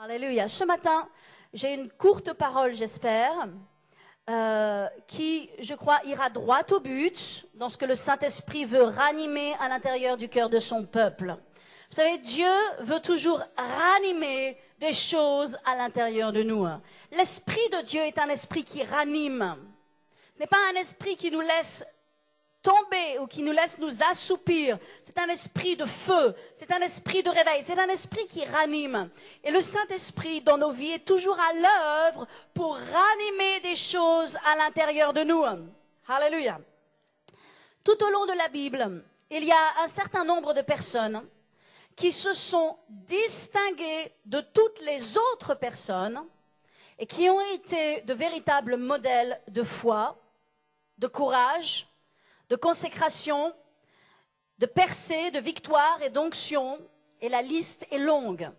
Alléluia. Ce matin, j'ai une courte parole, j'espère, qui, je crois, ira droit au but dans ce que le Saint-Esprit veut ranimer à l'intérieur du cœur de son peuple. Vous savez, Dieu veut toujours ranimer des choses à l'intérieur de nous. L'Esprit de Dieu est un esprit qui ranime. Ce n'est pas un esprit qui nous laisse tomber ou qui nous laisse nous assoupir. C'est un esprit de feu, c'est un esprit de réveil, c'est un esprit qui ranime. Et le Saint-Esprit dans nos vies est toujours à l'œuvre pour ranimer des choses à l'intérieur de nous. Alléluia. Tout au long de la Bible, il y a un certain nombre de personnes qui se sont distinguées de toutes les autres personnes et qui ont été de véritables modèles de foi, de courage, de consécration, de percée, de victoire et d'onction, et la liste est longue.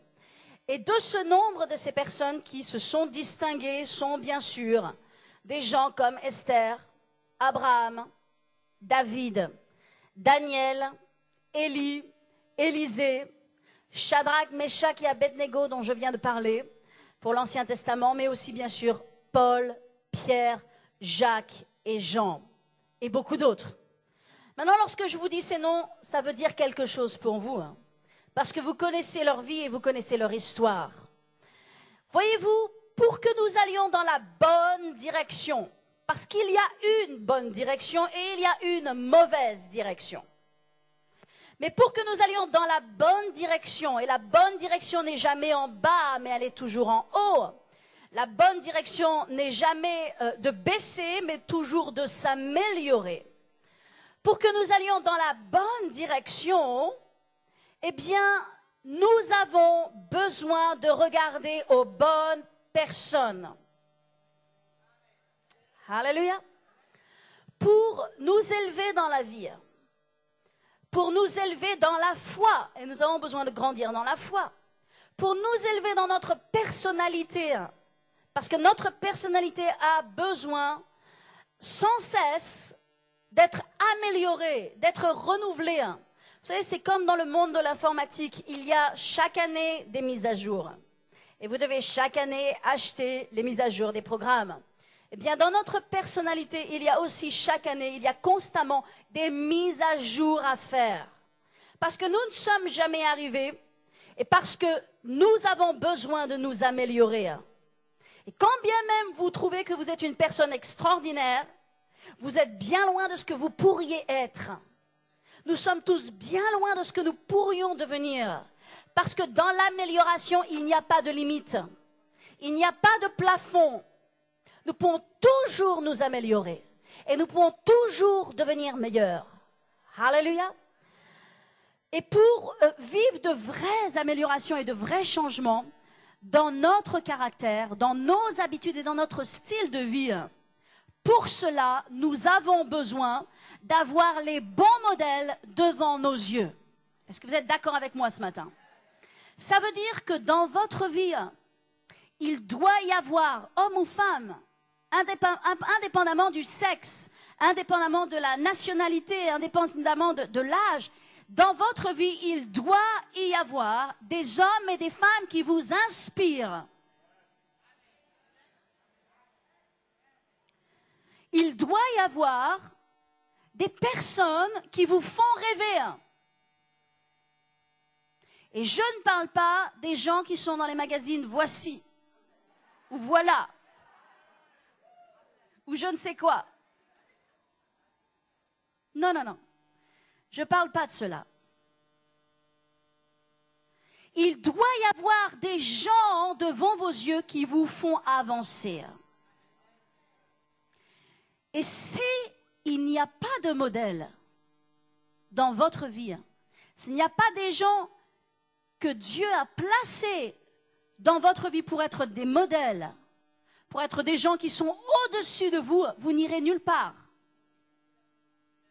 Et de ce nombre de ces personnes qui se sont distinguées sont bien sûr des gens comme Esther, Abraham, David, Daniel, Élie, Élisée, Shadrach, Meshach et Abednego dont je viens de parler pour l'Ancien Testament, mais aussi bien sûr Paul, Pierre, Jacques et Jean et beaucoup d'autres. Maintenant, lorsque je vous dis ces noms, ça veut dire quelque chose pour vous, parce que vous connaissez leur vie et vous connaissez leur histoire. Voyez-vous, pour que nous allions dans la bonne direction, parce qu'il y a une bonne direction et il y a une mauvaise direction. Mais pour que nous allions dans la bonne direction, et la bonne direction n'est jamais en bas, mais elle est toujours en haut. La bonne direction n'est jamais de baisser, mais toujours de s'améliorer. Pour que nous allions dans la bonne direction, eh bien, nous avons besoin de regarder aux bonnes personnes. Alléluia. Pour nous élever dans la vie, pour nous élever dans la foi, et nous avons besoin de grandir dans la foi, pour nous élever dans notre personnalité, parce que notre personnalité a besoin sans cesse d'être améliorée, d'être renouvelée. Vous savez, c'est comme dans le monde de l'informatique, il y a chaque année des mises à jour. Et vous devez chaque année acheter les mises à jour des programmes. Eh bien, dans notre personnalité, il y a aussi chaque année, il y a constamment des mises à jour à faire. Parce que nous ne sommes jamais arrivés et parce que nous avons besoin de nous améliorer. Et quand bien même vous trouvez que vous êtes une personne extraordinaire, vous êtes bien loin de ce que vous pourriez être. Nous sommes tous bien loin de ce que nous pourrions devenir. Parce que dans l'amélioration, il n'y a pas de limite. Il n'y a pas de plafond. Nous pouvons toujours nous améliorer. Et nous pouvons toujours devenir meilleurs. Alléluia. Et pour vivre de vraies améliorations et de vrais changements dans notre caractère, dans nos habitudes et dans notre style de vie, pour cela, nous avons besoin d'avoir les bons modèles devant nos yeux. Est-ce que vous êtes d'accord avec moi ce matin? Ça veut dire que dans votre vie, il doit y avoir, homme ou femme, indépendamment du sexe, indépendamment de la nationalité, indépendamment de l'âge, dans votre vie, il doit y avoir des hommes et des femmes qui vous inspirent. Il doit y avoir des personnes qui vous font rêver. Et je ne parle pas des gens qui sont dans les magazines Voici, ou Voilà, ou je ne sais quoi. Non, non, non. Je ne parle pas de cela. Il doit y avoir des gens devant vos yeux qui vous font avancer. Et s'il n'y a pas de modèle dans votre vie, s'il n'y a pas des gens que Dieu a placés dans votre vie pour être des modèles, pour être des gens qui sont au-dessus de vous, vous n'irez nulle part.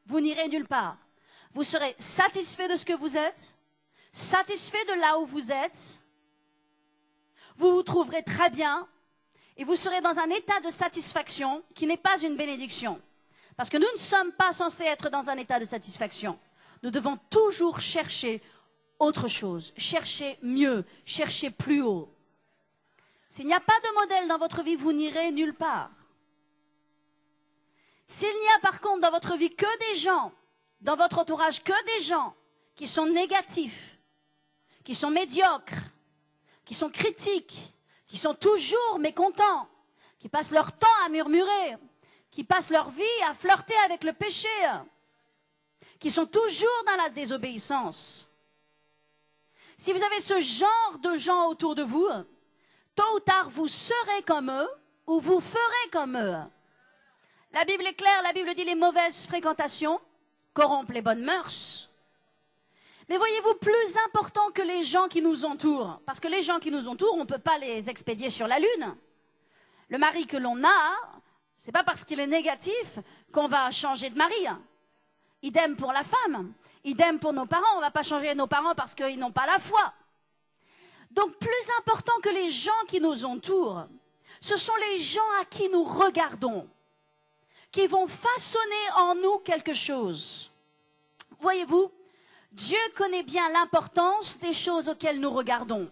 Vous n'irez nulle part. Vous serez satisfait de ce que vous êtes, satisfait de là où vous êtes, vous vous trouverez très bien, et vous serez dans un état de satisfaction qui n'est pas une bénédiction. Parce que nous ne sommes pas censés être dans un état de satisfaction. Nous devons toujours chercher autre chose, chercher mieux, chercher plus haut. S'il n'y a pas de modèle dans votre vie, vous n'irez nulle part. S'il n'y a par contre dans votre vie que des gens, dans votre entourage que des gens qui sont négatifs, qui sont médiocres, qui sont critiques, qui sont toujours mécontents, qui passent leur temps à murmurer, qui passent leur vie à flirter avec le péché, qui sont toujours dans la désobéissance. Si vous avez ce genre de gens autour de vous, tôt ou tard, vous serez comme eux ou vous ferez comme eux. La Bible est claire, la Bible dit les mauvaises fréquentations corrompent les bonnes mœurs. Mais voyez-vous, plus important que les gens qui nous entourent, parce que les gens qui nous entourent, on ne peut pas les expédier sur la lune. Le mari que l'on a, c'est pas parce qu'il est négatif qu'on va changer de mari. Idem pour la femme, idem pour nos parents, on ne va pas changer nos parents parce qu'ils n'ont pas la foi. Donc plus important que les gens qui nous entourent, ce sont les gens à qui nous regardons, qui vont façonner en nous quelque chose. Voyez-vous, Dieu connaît bien l'importance des choses auxquelles nous regardons,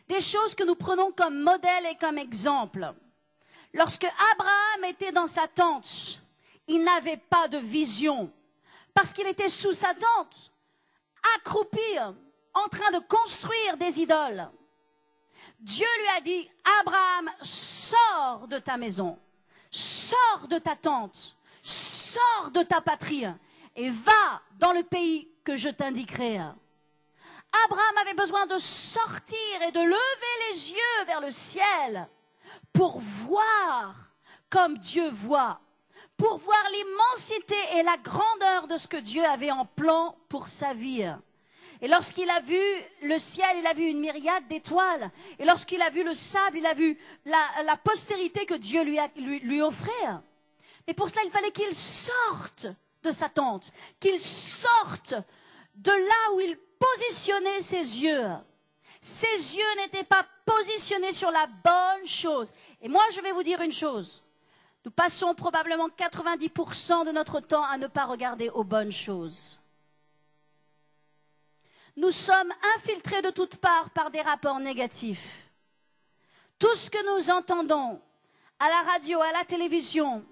des choses que nous prenons comme modèle et comme exemple. Lorsque Abraham était dans sa tente, il n'avait pas de vision, parce qu'il était sous sa tente, accroupi, en train de construire des idoles. Dieu lui a dit, Abraham, sors de ta maison, sors de ta tente, sors de ta patrie et va dans le pays que je t'indiquerai. Abraham avait besoin de sortir et de lever les yeux vers le ciel pour voir comme Dieu voit, pour voir l'immensité et la grandeur de ce que Dieu avait en plan pour sa vie. Et lorsqu'il a vu le ciel, il a vu une myriade d'étoiles. Et lorsqu'il a vu le sable, il a vu la postérité que Dieu lui offrait. Mais pour cela, il fallait qu'il sorte de sa tente, qu'il sorte de là où il positionnait ses yeux. Ses yeux n'étaient pas positionnés sur la bonne chose. Et moi, je vais vous dire une chose. Nous passons probablement 90% de notre temps à ne pas regarder aux bonnes choses. Nous sommes infiltrés de toutes parts par des rapports négatifs. Tout ce que nous entendons à la radio, à la télévision,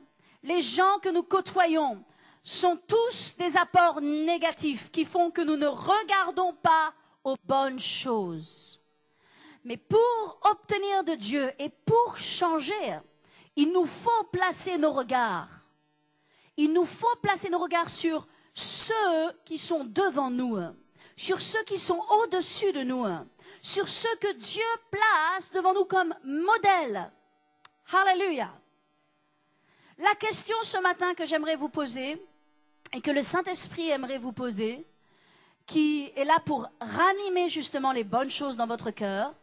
les gens que nous côtoyons sont tous des apports négatifs qui font que nous ne regardons pas aux bonnes choses. Mais pour obtenir de Dieu et pour changer, il nous faut placer nos regards. Il nous faut placer nos regards sur ceux qui sont devant nous, sur ceux qui sont au-dessus de nous, sur ceux que Dieu place devant nous comme modèle. Alléluia. La question ce matin que j'aimerais vous poser et que le Saint-Esprit aimerait vous poser, qui est là pour ranimer justement les bonnes choses dans votre cœur,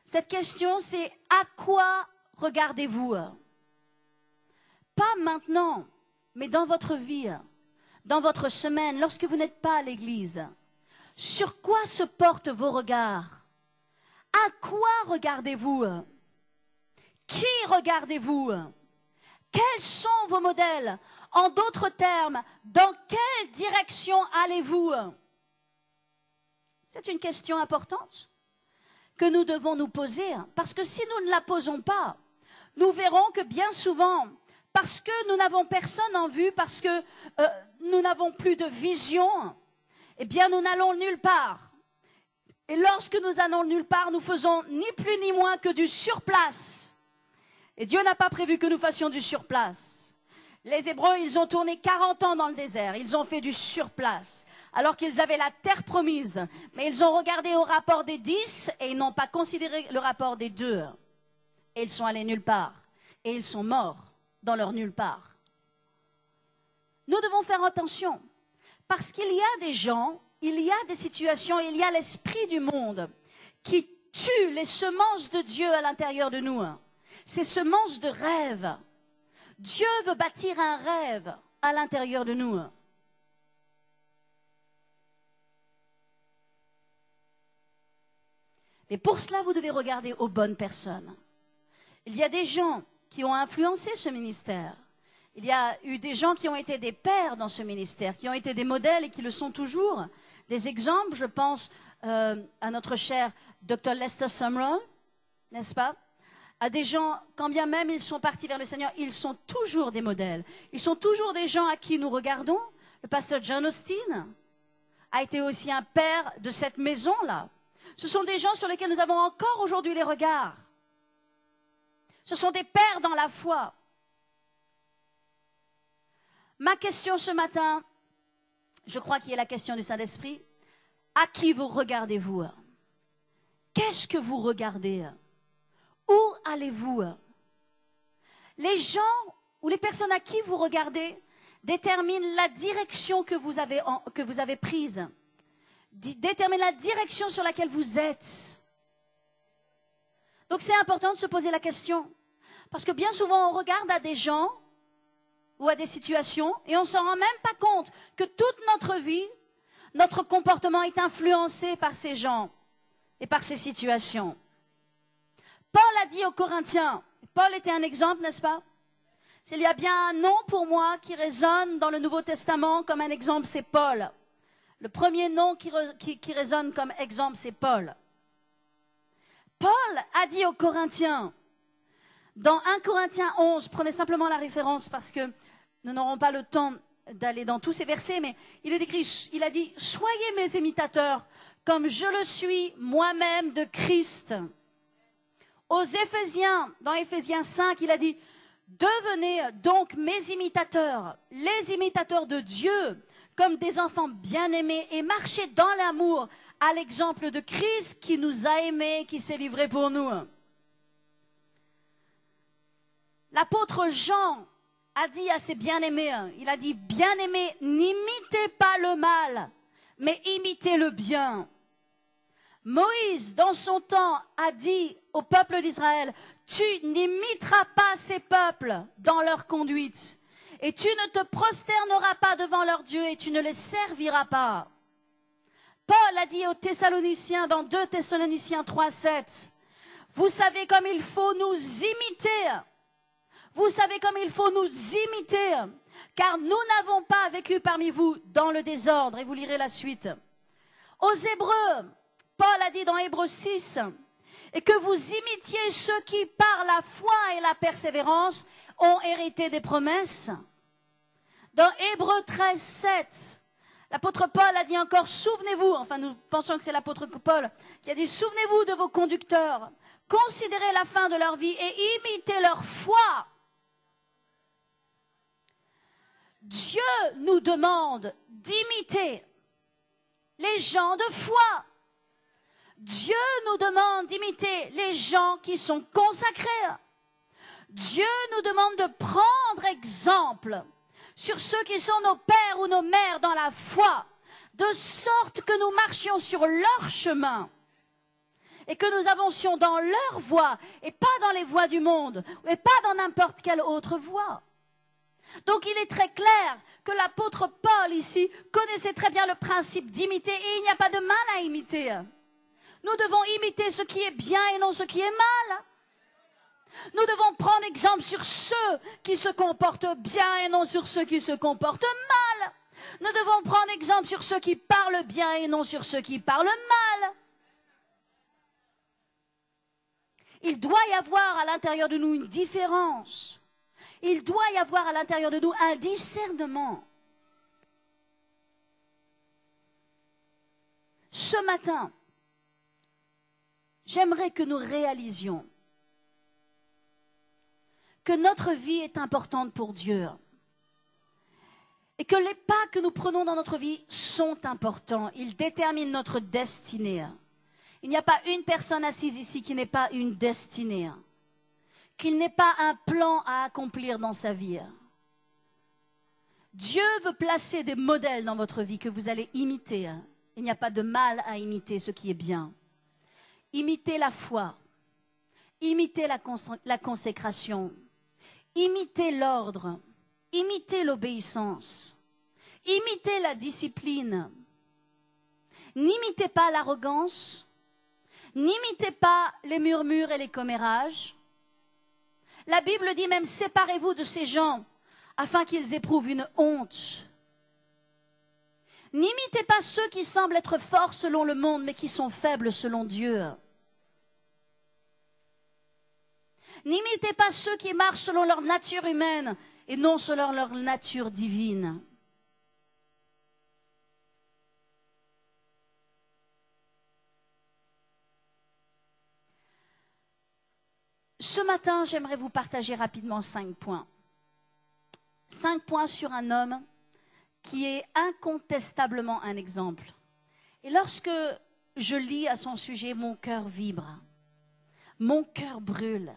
cette question c'est à quoi regardez-vous? Pas maintenant, mais dans votre vie, dans votre semaine, lorsque vous n'êtes pas à l'église. Sur quoi se portent vos regards? À quoi regardez-vous? Qui regardez-vous? Quels sont vos modèles? En d'autres termes, dans quelle direction allez-vous? C'est une question importante que nous devons nous poser, parce que si nous ne la posons pas, nous verrons que bien souvent, parce que nous n'avons personne en vue, parce que nous n'avons plus de vision, eh bien nous n'allons nulle part. Et lorsque nous allons nulle part, nous faisons ni plus ni moins que du surplace. Et Dieu n'a pas prévu que nous fassions du surplace. Les Hébreux, ils ont tourné 40 ans dans le désert, ils ont fait du surplace, alors qu'ils avaient la terre promise. Mais ils ont regardé au rapport des 10 et ils n'ont pas considéré le rapport des 2. Et ils sont allés nulle part. Et ils sont morts dans leur nulle part. Nous devons faire attention, parce qu'il y a des gens, il y a des situations, il y a l'esprit du monde qui tue les semences de Dieu à l'intérieur de nous. Ces semences de rêve. Dieu veut bâtir un rêve à l'intérieur de nous. Mais pour cela, vous devez regarder aux bonnes personnes. Il y a des gens qui ont influencé ce ministère. Il y a eu des gens qui ont été des pères dans ce ministère, qui ont été des modèles et qui le sont toujours. Des exemples, je pense à notre cher Dr. Lester Sumrall, n'est-ce pas? à des gens, quand bien même ils sont partis vers le Seigneur, ils sont toujours des modèles. Ils sont toujours des gens à qui nous regardons. Le pasteur John Austin a été aussi un père de cette maison-là. Ce sont des gens sur lesquels nous avons encore aujourd'hui les regards. Ce sont des pères dans la foi. Ma question ce matin, je crois qu'il y a la question du Saint-Esprit. À qui vous regardez-vous? Qu'est-ce que vous regardez? Où allez-vous? Les gens ou les personnes à qui vous regardez déterminent la direction que vous avez prise, déterminent la direction sur laquelle vous êtes. Donc c'est important de se poser la question. Parce que bien souvent on regarde à des gens ou à des situations et on ne s'en rend même pas compte que toute notre vie, notre comportement est influencé par ces gens et par ces situations. Paul a dit aux Corinthiens, Paul était un exemple, n'est-ce pas? S'il y a bien un nom pour moi qui résonne dans le Nouveau Testament comme un exemple, c'est Paul. Le premier nom qui résonne comme exemple, c'est Paul. Paul a dit aux Corinthiens, dans 1 Corinthiens 11, prenez simplement la référence parce que nous n'aurons pas le temps d'aller dans tous ces versets, mais il est écrit, il a dit, soyez mes imitateurs comme je le suis moi-même de Christ. Aux Éphésiens, dans Éphésiens 5, il a dit, devenez donc mes imitateurs, les imitateurs de Dieu, comme des enfants bien-aimés et marchez dans l'amour à l'exemple de Christ qui nous a aimés, qui s'est livré pour nous. L'apôtre Jean a dit à ses bien-aimés, il a dit, bien-aimés, n'imitez pas le mal, mais imitez le bien. Moïse, dans son temps, a dit au peuple d'Israël, tu n'imiteras pas ces peuples dans leur conduite, et tu ne te prosterneras pas devant leur Dieu, et tu ne les serviras pas. Paul a dit aux Thessaloniciens, dans 2 Thessaloniciens 3:7, vous savez comme il faut nous imiter. Vous savez comme il faut nous imiter, car nous n'avons pas vécu parmi vous dans le désordre. Et vous lirez la suite. Aux Hébreux, Paul a dit dans Hébreux 6, et que vous imitiez ceux qui, par la foi et la persévérance, ont hérité des promesses. Dans Hébreux 13:7, l'apôtre Paul a dit encore, souvenez-vous, enfin nous pensons que c'est l'apôtre Paul qui a dit, souvenez-vous de vos conducteurs, considérez la fin de leur vie et imitez leur foi. Dieu nous demande d'imiter les gens de foi. Dieu nous demande d'imiter les gens qui sont consacrés. Dieu nous demande de prendre exemple sur ceux qui sont nos pères ou nos mères dans la foi, de sorte que nous marchions sur leur chemin et que nous avancions dans leur voie et pas dans les voies du monde et pas dans n'importe quelle autre voie. Donc il est très clair que l'apôtre Paul ici connaissait très bien le principe d'imiter et il n'y a pas de mal à imiter. Nous devons imiter ce qui est bien et non ce qui est mal. Nous devons prendre exemple sur ceux qui se comportent bien et non sur ceux qui se comportent mal. Nous devons prendre exemple sur ceux qui parlent bien et non sur ceux qui parlent mal. Il doit y avoir à l'intérieur de nous une différence. Il doit y avoir à l'intérieur de nous un discernement. Ce matin, j'aimerais que nous réalisions que notre vie est importante pour Dieu et que les pas que nous prenons dans notre vie sont importants. Ils déterminent notre destinée. Il n'y a pas une personne assise ici qui n'ait pas une destinée, qu'il n'ait pas un plan à accomplir dans sa vie. Dieu veut placer des modèles dans votre vie que vous allez imiter. Il n'y a pas de mal à imiter ce qui est bien. Imitez la foi, imitez la consécration, imitez l'ordre, imitez l'obéissance, imitez la discipline. N'imitez pas l'arrogance, n'imitez pas les murmures et les commérages. La Bible dit même, séparez-vous de ces gens afin qu'ils éprouvent une honte. N'imitez pas ceux qui semblent être forts selon le monde, mais qui sont faibles selon Dieu. N'imitez pas ceux qui marchent selon leur nature humaine et non selon leur nature divine. Ce matin, j'aimerais vous partager rapidement 5 points. 5 points sur un homme qui est incontestablement un exemple. Et lorsque je lis à son sujet, mon cœur vibre, mon cœur brûle.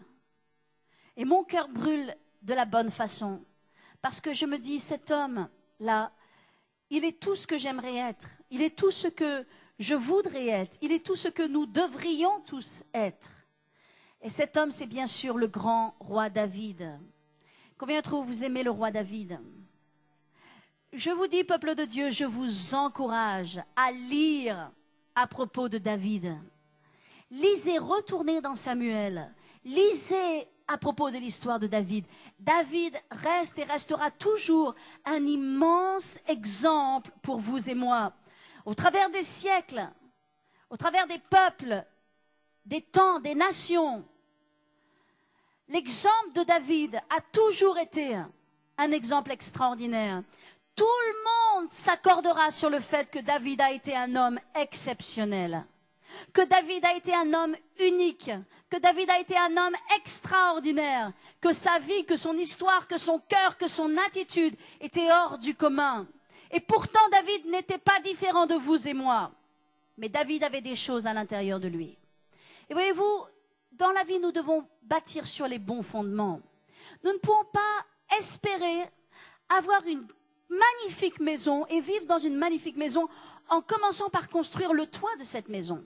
Et mon cœur brûle de la bonne façon. Parce que je me dis, cet homme-là, il est tout ce que j'aimerais être. Il est tout ce que je voudrais être. Il est tout ce que nous devrions tous être. Et cet homme, c'est bien sûr le grand roi David. Combien d'entre vous aimez le roi David? Je vous dis, peuple de Dieu, je vous encourage à lire à propos de David. Lisez, retournez dans Samuel. Lisez à propos de l'histoire de David. David reste et restera toujours un immense exemple pour vous et moi. Au travers des siècles, au travers des peuples, des temps, des nations, l'exemple de David a toujours été un exemple extraordinaire. Tout le monde s'accordera sur le fait que David a été un homme exceptionnel, que David a été un homme unique, que David a été un homme extraordinaire, que sa vie, que son histoire, que son cœur, que son attitude étaient hors du commun. Et pourtant, David n'était pas différent de vous et moi. Mais David avait des choses à l'intérieur de lui. Et voyez-vous, dans la vie, nous devons bâtir sur les bons fondements. Nous ne pouvons pas espérer avoir une magnifique maison et vivre dans une magnifique maison en commençant par construire le toit de cette maison.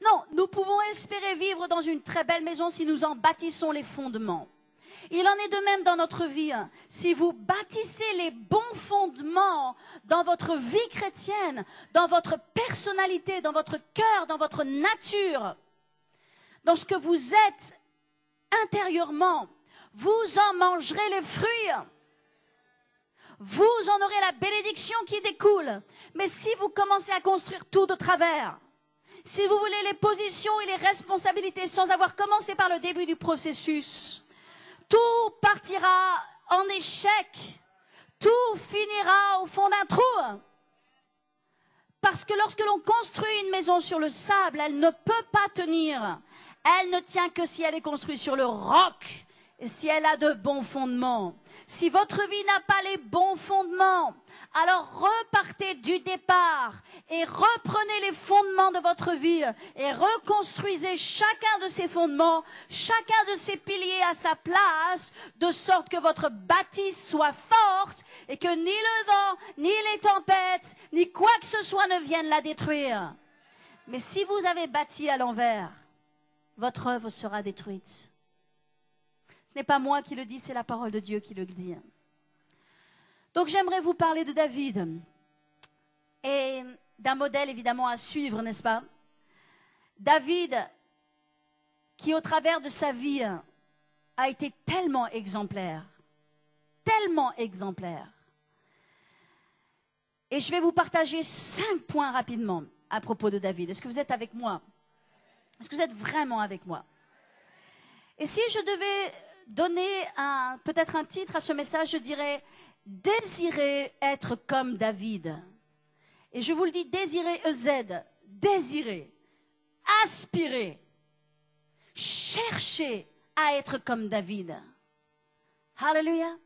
Non, nous pouvons espérer vivre dans une très belle maison si nous en bâtissons les fondements. Il en est de même dans notre vie. Si vous bâtissez les bons fondements dans votre vie chrétienne, dans votre personnalité, dans votre cœur, dans votre nature, dans ce que vous êtes intérieurement, vous en mangerez les fruits. Vous en aurez la bénédiction qui découle. Mais si vous commencez à construire tout de travers, si vous voulez les positions et les responsabilités sans avoir commencé par le début du processus, tout partira en échec. Tout finira au fond d'un trou. Parce que lorsque l'on construit une maison sur le sable, elle ne peut pas tenir. Elle ne tient que si elle est construite sur le roc et si elle a de bons fondements. Si votre vie n'a pas les bons fondements, alors repartez du départ et reprenez les fondements de votre vie et reconstruisez chacun de ces fondements, chacun de ces piliers à sa place, de sorte que votre bâtisse soit forte et que ni le vent, ni les tempêtes, ni quoi que ce soit ne viennent la détruire. Mais si vous avez bâti à l'envers, votre œuvre sera détruite. Ce n'est pas moi qui le dis, c'est la parole de Dieu qui le dit. Donc j'aimerais vous parler de David et d'un modèle évidemment à suivre, n'est-ce pas? David, qui au travers de sa vie a été tellement exemplaire. Et je vais vous partager 5 points rapidement à propos de David. Est-ce que vous êtes avec moi? Est-ce que vous êtes vraiment avec moi? Et si je devais donner peut-être un titre à ce message, je dirais « Désirer être comme David ». Et je vous le dis, désirer EZ, désirer, aspirer, chercher à être comme David. Alléluia.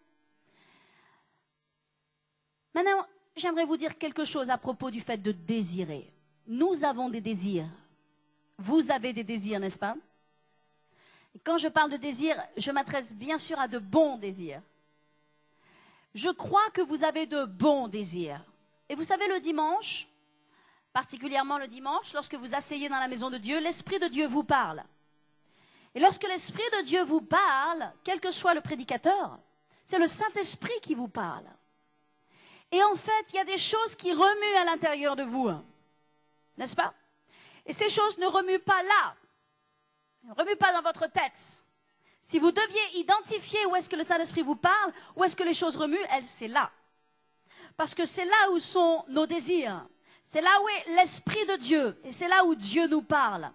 Maintenant, j'aimerais vous dire quelque chose à propos du fait de désirer. Nous avons des désirs. Vous avez des désirs, n'est-ce pas? Et quand je parle de désir, je m'adresse bien sûr à de bons désirs. Je crois que vous avez de bons désirs. Et vous savez, le dimanche, particulièrement le dimanche, lorsque vous asseyez dans la maison de Dieu, l'Esprit de Dieu vous parle. Et lorsque l'Esprit de Dieu vous parle, quel que soit le prédicateur, c'est le Saint-Esprit qui vous parle. Et en fait, il y a des choses qui remuent à l'intérieur de vous, n'est-ce pas? Et ces choses ne remuent pas là. Ne remue pas dans votre tête. Si vous deviez identifier où est-ce que le Saint-Esprit vous parle, où est-ce que les choses remuent, c'est là. Parce que c'est là où sont nos désirs. C'est là où est l'Esprit de Dieu. Et c'est là où Dieu nous parle.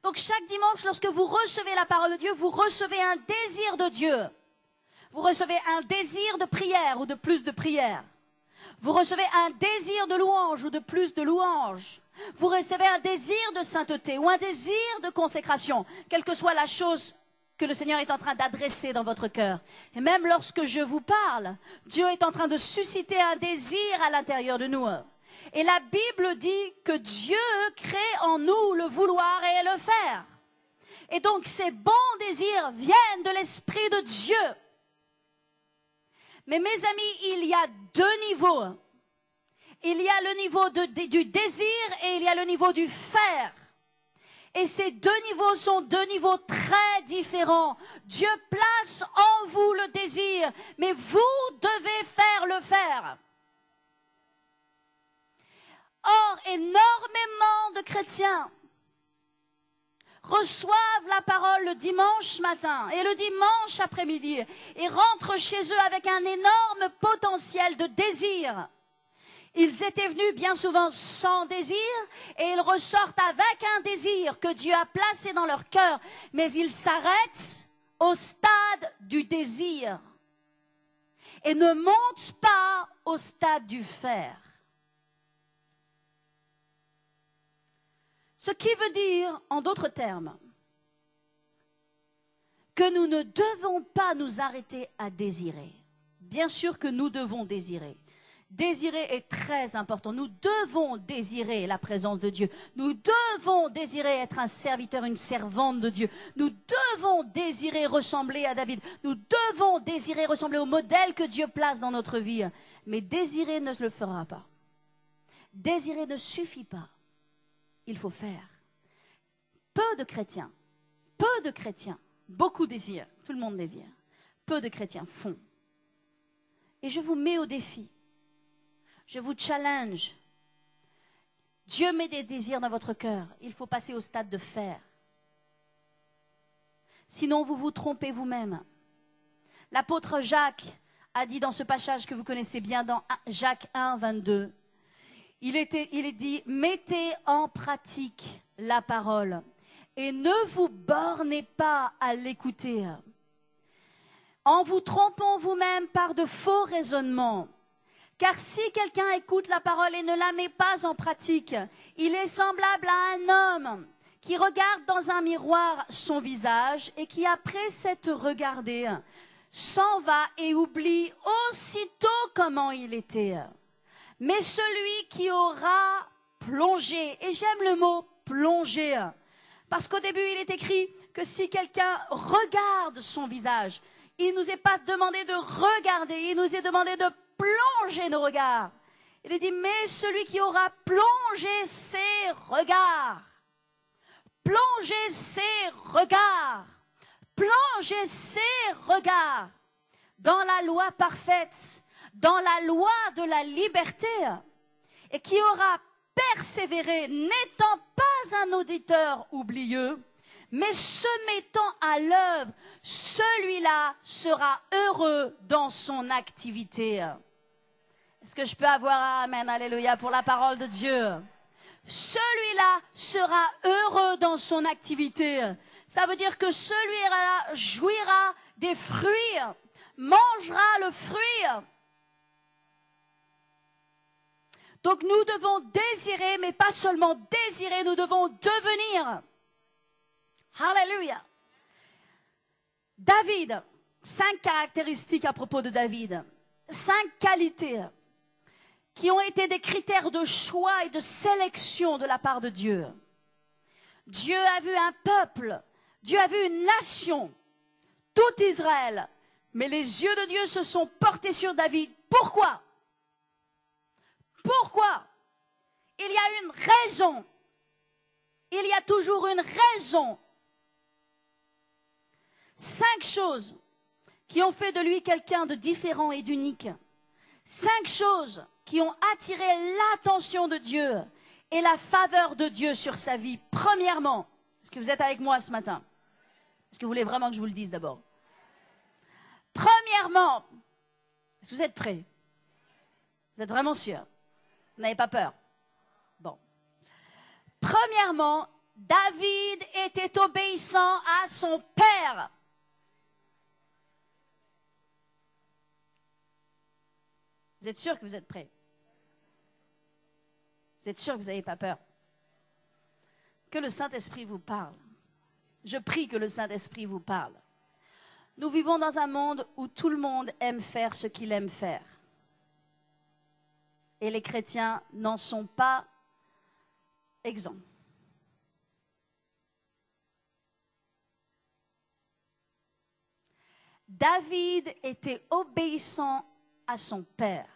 Donc chaque dimanche, lorsque vous recevez la parole de Dieu, vous recevez un désir de Dieu. Vous recevez un désir de prière ou de plus de prière. Vous recevez un désir de louange ou de plus de louange. Vous recevez un désir de sainteté ou un désir de consécration, quelle que soit la chose que le Seigneur est en train d'adresser dans votre cœur. Et même lorsque je vous parle, Dieu est en train de susciter un désir à l'intérieur de nous. Et la Bible dit que Dieu crée en nous le vouloir et le faire. Et donc ces bons désirs viennent de l'Esprit de Dieu. Mais mes amis, il y a deux niveaux. Il y a le niveau du désir et il y a le niveau du faire. Et ces deux niveaux sont deux niveaux très différents. Dieu place en vous le désir, mais vous devez faire le faire. Or, énormément de chrétiens reçoivent la parole le dimanche matin et le dimanche après-midi et rentrent chez eux avec un énorme potentiel de désir. Ils étaient venus bien souvent sans désir et ils ressortent avec un désir que Dieu a placé dans leur cœur, mais ils s'arrêtent au stade du désir et ne montent pas au stade du faire. Ce qui veut dire, en d'autres termes, que nous ne devons pas nous arrêter à désirer. Bien sûr que nous devons désirer. Désirer est très important. Nous devons désirer la présence de Dieu. Nous devons désirer être un serviteur, une servante de Dieu. Nous devons désirer ressembler à David. Nous devons désirer ressembler au modèle que Dieu place dans notre vie. Mais désirer ne le fera pas. Désirer ne suffit pas. Il faut faire. Peu de chrétiens, beaucoup désirent, tout le monde désire. Peu de chrétiens font. Et je vous mets au défi. Je vous challenge. Dieu met des désirs dans votre cœur. Il faut passer au stade de faire. Sinon, vous vous trompez vous-même. L'apôtre Jacques a dit dans ce passage que vous connaissez bien, dans Jacques 1, 22, il est dit, mettez en pratique la parole et ne vous bornez pas à l'écouter. En vous trompant vous-même par de faux raisonnements. Car si quelqu'un écoute la parole et ne la met pas en pratique, il est semblable à un homme qui regarde dans un miroir son visage et qui, après s'être regardé, s'en va et oublie aussitôt comment il était. Mais celui qui aura plongé, et j'aime le mot plongé, parce qu'au début il est écrit que si quelqu'un regarde son visage, il ne nous est pas demandé de regarder, il nous est demandé de plonger nos regards. Il est dit, mais celui qui aura plongé ses regards, plongé ses regards, plongé ses regards dans la loi parfaite, dans la loi de la liberté, et qui aura persévéré, n'étant pas un auditeur oublieux, mais se mettant à l'œuvre, celui-là sera heureux dans son activité. Est-ce que je peux avoir un amen, alléluia, pour la parole de Dieu? Celui-là sera heureux dans son activité. Ça veut dire que celui-là jouira des fruits, mangera le fruit. Donc nous devons désirer, mais pas seulement désirer, nous devons devenir. Alléluia. David, 5 caractéristiques à propos de David, 5 qualités qui ont été des critères de choix et de sélection de la part de Dieu. Dieu a vu un peuple, Dieu a vu une nation, tout Israël, mais les yeux de Dieu se sont portés sur David. Pourquoi? Pourquoi? Il y a une raison. Il y a toujours une raison. 5 choses qui ont fait de lui quelqu'un de différent et d'unique. 5 choses qui ont attiré l'attention de Dieu et la faveur de Dieu sur sa vie. Premièrement, est-ce que vous êtes avec moi ce matin? Est-ce que vous voulez vraiment que je vous le dise d'abord? Premièrement, est-ce que vous êtes prêts? Vous êtes vraiment sûrs? Vous n'avez pas peur? Bon. Premièrement, David était obéissant à son père. Vous êtes sûr que vous êtes prêts? Vous êtes sûr que vous n'avez pas peur? Que le Saint-Esprit vous parle. Je prie que le Saint-Esprit vous parle. Nous vivons dans un monde où tout le monde aime faire ce qu'il aime faire. Et les chrétiens n'en sont pas exempts. David était obéissant à son père.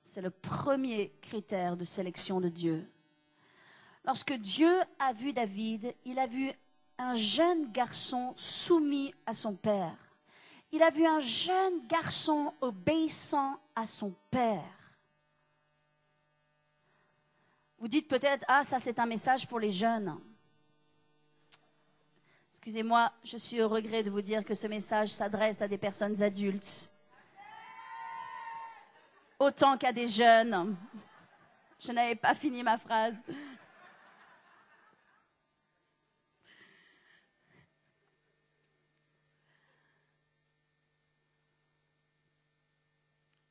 C'est le premier critère de sélection de Dieu. Lorsque Dieu a vu David, il a vu un jeune garçon soumis à son père. Il a vu un jeune garçon obéissant à son père. Vous dites peut-être, ah, ça c'est un message pour les jeunes. Excusez-moi, je suis au regret de vous dire que ce message s'adresse à des personnes adultes. Autant qu'à des jeunes. Je n'avais pas fini ma phrase.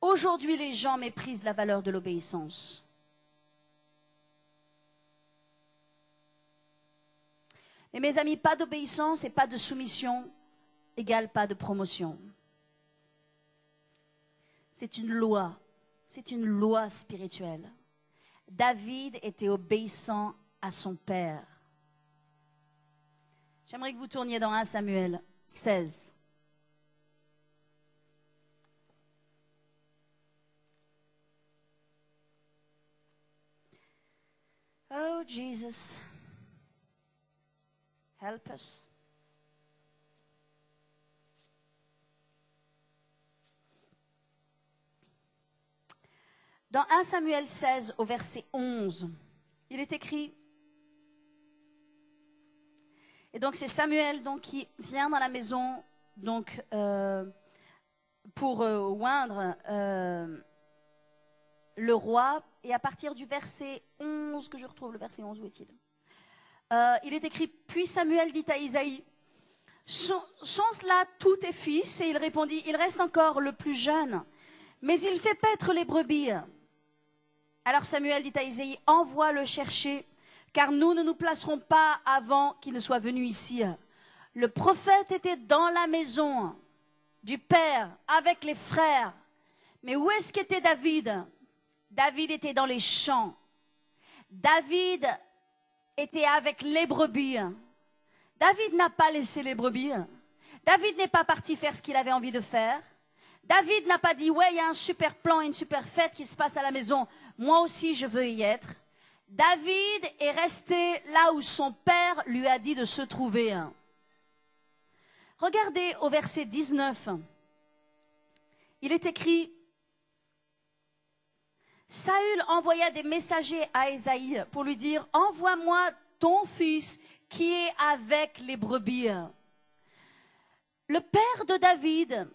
Aujourd'hui, les gens méprisent la valeur de l'obéissance. Mais mes amis, pas d'obéissance et pas de soumission égale pas de promotion. C'est une loi spirituelle. David était obéissant à son père. J'aimerais que vous tourniez dans 1 Samuel 16. Oh, Jesus, help us. Dans 1 Samuel 16, au verset 11, il est écrit, et donc c'est Samuel donc, qui vient dans la maison donc, pour oindre le roi, et à partir du verset 11, que je retrouve le verset 11, où est-il? Il est écrit, puis Samuel dit à Isaïe, sont-ce là tous tes fils? Et il répondit, il reste encore le plus jeune, mais il fait paître les brebis. Alors Samuel dit à Isaïe, envoie-le chercher, car nous ne nous placerons pas avant qu'il ne soit venu ici. Le prophète était dans la maison du père avec les frères. Mais où est-ce qu'était David? David était dans les champs. David était avec les brebis. David n'a pas laissé les brebis. David n'est pas parti faire ce qu'il avait envie de faire. David n'a pas dit, ouais, il y a un super plan, une super fête qui se passe à la maison. Moi aussi, je veux y être. David est resté là où son père lui a dit de se trouver. Regardez au verset 19. Il est écrit, Saül envoya des messagers à Ésaïe pour lui dire, envoie-moi ton fils qui est avec les brebis. Le père de David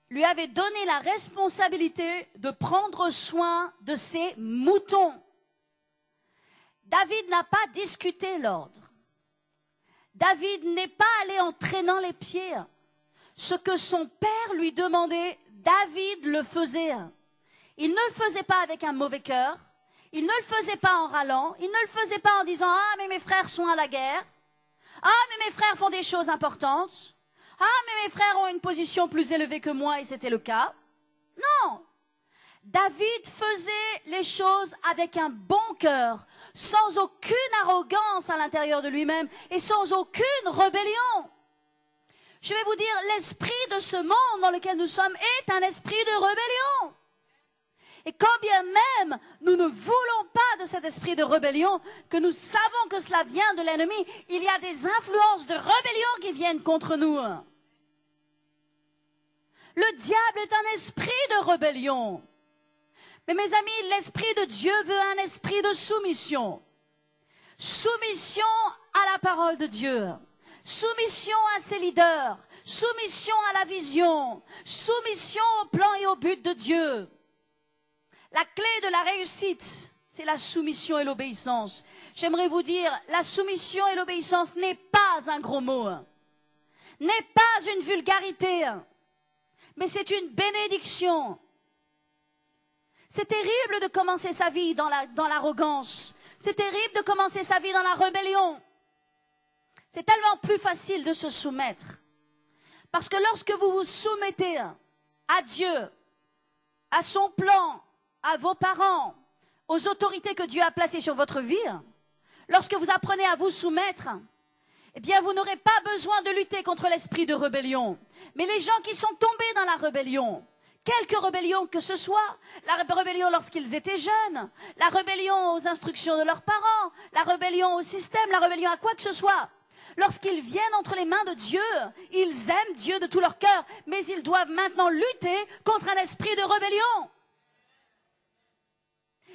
lui avait donné la responsabilité de prendre soin de ses moutons. David n'a pas discuté l'ordre. David n'est pas allé en traînant les pieds. Ce que son père lui demandait, David le faisait. Il ne le faisait pas avec un mauvais cœur. Il ne le faisait pas en râlant. Il ne le faisait pas en disant « Ah, mais mes frères sont à la guerre. Ah, mais mes frères font des choses importantes. Ah, mais mes frères ont une position plus élevée que moi, et c'était le cas. » Non. David faisait les choses avec un bon cœur, sans aucune arrogance à l'intérieur de lui-même et sans aucune rébellion. Je vais vous dire, l'esprit de ce monde dans lequel nous sommes est un esprit de rébellion. Et quand bien même nous ne voulons pas de cet esprit de rébellion, que nous savons que cela vient de l'ennemi, il y a des influences de rébellion qui viennent contre nous. Le diable est un esprit de rébellion. Mais mes amis, l'esprit de Dieu veut un esprit de soumission. Soumission à la parole de Dieu. Soumission à ses leaders. Soumission à la vision. Soumission au plan et au but de Dieu. La clé de la réussite, c'est la soumission et l'obéissance. J'aimerais vous dire, la soumission et l'obéissance n'est pas un gros mot, n'est pas une vulgarité, mais c'est une bénédiction. C'est terrible de commencer sa vie dans l'arrogance. C'est terrible de commencer sa vie dans la rébellion. C'est tellement plus facile de se soumettre. Parce que lorsque vous vous soumettez à Dieu, à son plan, à vos parents, aux autorités que Dieu a placées sur votre vie, lorsque vous apprenez à vous soumettre, eh bien vous n'aurez pas besoin de lutter contre l'esprit de rébellion. Mais les gens qui sont tombés dans la rébellion, quelque rébellion que ce soit, la rébellion lorsqu'ils étaient jeunes, la rébellion aux instructions de leurs parents, la rébellion au système, la rébellion à quoi que ce soit, lorsqu'ils viennent entre les mains de Dieu, ils aiment Dieu de tout leur cœur, mais ils doivent maintenant lutter contre un esprit de rébellion.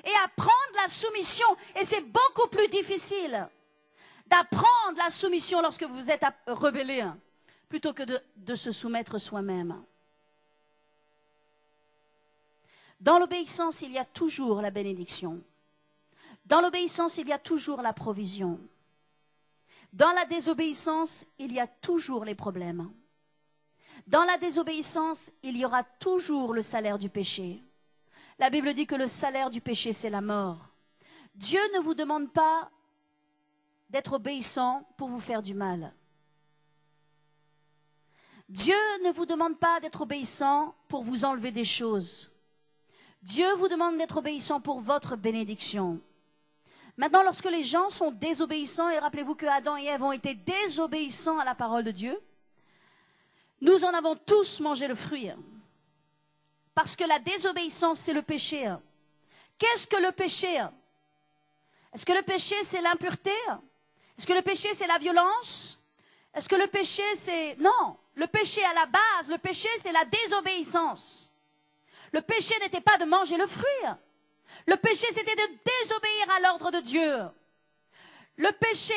Et apprendre la soumission, et c'est beaucoup plus difficile d'apprendre la soumission lorsque vous êtes rebellé, plutôt que de se soumettre soi-même. Dans l'obéissance, il y a toujours la bénédiction. Dans l'obéissance, il y a toujours la provision. Dans la désobéissance, il y a toujours les problèmes. Dans la désobéissance, il y aura toujours le salaire du péché. La Bible dit que le salaire du péché, c'est la mort. Dieu ne vous demande pas d'être obéissant pour vous faire du mal. Dieu ne vous demande pas d'être obéissant pour vous enlever des choses. Dieu vous demande d'être obéissant pour votre bénédiction. Maintenant, lorsque les gens sont désobéissants, et rappelez-vous que Adam et Ève ont été désobéissants à la parole de Dieu, nous en avons tous mangé le fruit. Parce que la désobéissance, c'est le péché. Qu'est-ce que le péché? Est-ce que le péché, c'est l'impureté? Est-ce que le péché, c'est la violence? Est-ce que le péché, c'est... Non, le péché à la base, le péché, c'est la désobéissance. Le péché n'était pas de manger le fruit. Le péché, c'était de désobéir à l'ordre de Dieu. Le péché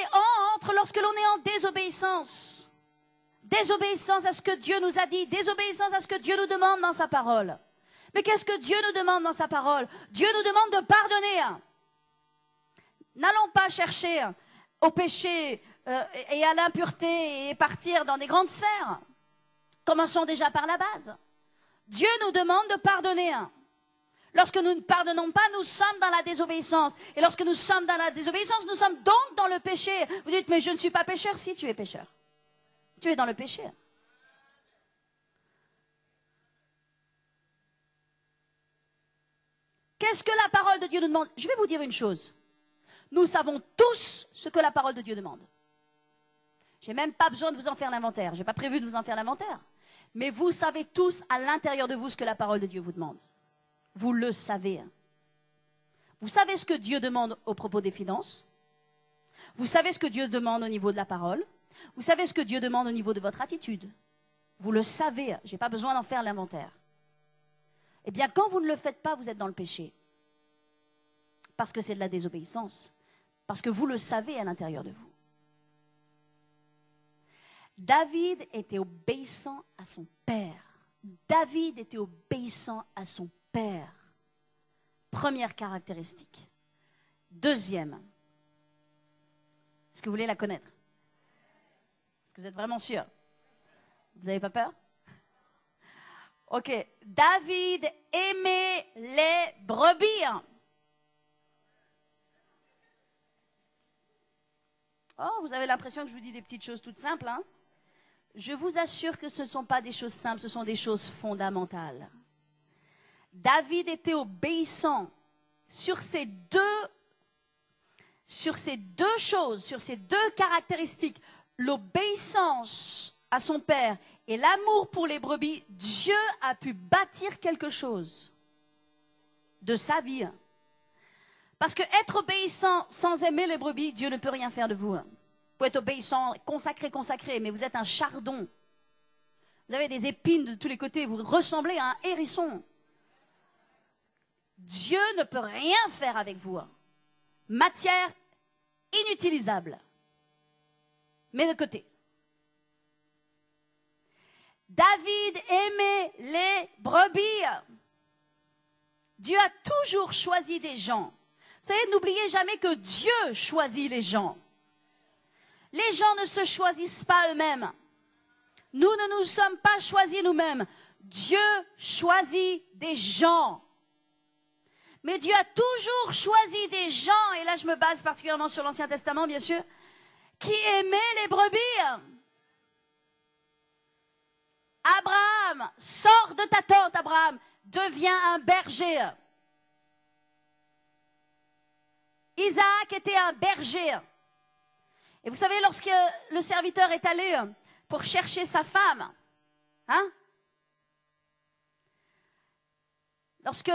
entre lorsque l'on est en désobéissance. Désobéissance à ce que Dieu nous a dit, désobéissance à ce que Dieu nous demande dans sa parole. Mais qu'est-ce que Dieu nous demande dans sa parole? Dieu nous demande de pardonner. N'allons pas chercher au péché et à l'impureté et partir dans des grandes sphères. Commençons déjà par la base. Dieu nous demande de pardonner. Lorsque nous ne pardonnons pas, nous sommes dans la désobéissance. Et lorsque nous sommes dans la désobéissance, nous sommes donc dans le péché. Vous dites, mais je ne suis pas pécheur. Si, tu es pécheur. Tu es dans le péché. Qu'est-ce que la parole de Dieu nous demande? Je vais vous dire une chose. Nous savons tous ce que la parole de Dieu demande. Je n'ai même pas besoin de vous en faire l'inventaire. Je n'ai pas prévu de vous en faire l'inventaire. Mais vous savez tous à l'intérieur de vous ce que la parole de Dieu vous demande. Vous le savez. Vous savez ce que Dieu demande au propos des finances. Vous savez ce que Dieu demande au niveau de la parole. Vous savez ce que Dieu demande au niveau de votre attitude. Vous le savez. Je n'ai pas besoin d'en faire l'inventaire. Eh bien, quand vous ne le faites pas, vous êtes dans le péché. Parce que c'est de la désobéissance. Parce que vous le savez à l'intérieur de vous. David était obéissant à son père. David était obéissant à son père. Première caractéristique. Deuxième. Est-ce que vous voulez la connaître? Est-ce que vous êtes vraiment sûr? Vous n'avez pas peur? Ok. David aimait les brebis. Oh, vous avez l'impression que je vous dis des petites choses toutes simples, hein? Je vous assure que ce ne sont pas des choses simples, ce sont des choses fondamentales. David était obéissant sur ces deux choses, sur ces deux caractéristiques, l'obéissance à son père et l'amour pour les brebis. Dieu a pu bâtir quelque chose de sa vie. Parce que être obéissant sans aimer les brebis, Dieu ne peut rien faire de vous. Vous pouvez être obéissant, consacré, mais vous êtes un chardon. Vous avez des épines de tous les côtés, vous ressemblez à un hérisson. Dieu ne peut rien faire avec vous. Matière inutilisable. Mais de côté. David aimait les brebis. Dieu a toujours choisi des gens. Vous savez, n'oubliez jamais que Dieu choisit les gens. Les gens ne se choisissent pas eux-mêmes. Nous ne nous sommes pas choisis nous-mêmes. Dieu choisit des gens. Mais Dieu a toujours choisi des gens, et là je me base particulièrement sur l'Ancien Testament, bien sûr, qui aimaient les brebis. Abraham, sors de ta tente, Abraham, deviens un berger. Isaac était un berger. Et vous savez, lorsque le serviteur est allé pour chercher sa femme, lorsque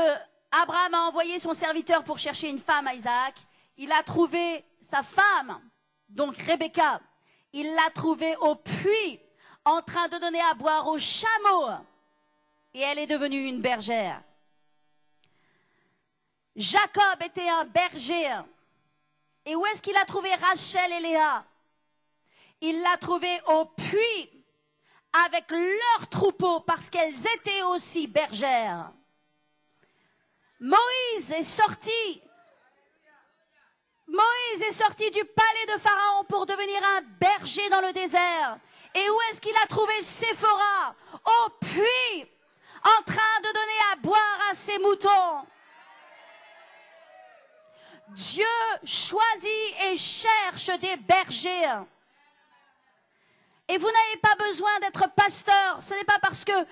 Abraham a envoyé son serviteur pour chercher une femme à Isaac, il a trouvé sa femme, donc Rebecca, il l'a trouvée au puits, en train de donner à boire aux chameaux, et elle est devenue une bergère. Jacob était un berger. Et où est-ce qu'il a trouvé Rachel et Léa? Il l'a trouvé au puits avec leurs troupeaux parce qu'elles étaient aussi bergères. Moïse est sorti du palais de Pharaon pour devenir un berger dans le désert. Et où est-ce qu'il a trouvé Séphora? Au puits, en train de donner à boire à ses moutons. Dieu choisit et cherche des bergers. Et vous n'avez pas besoin d'être pasteur. Ce n'est pas parce que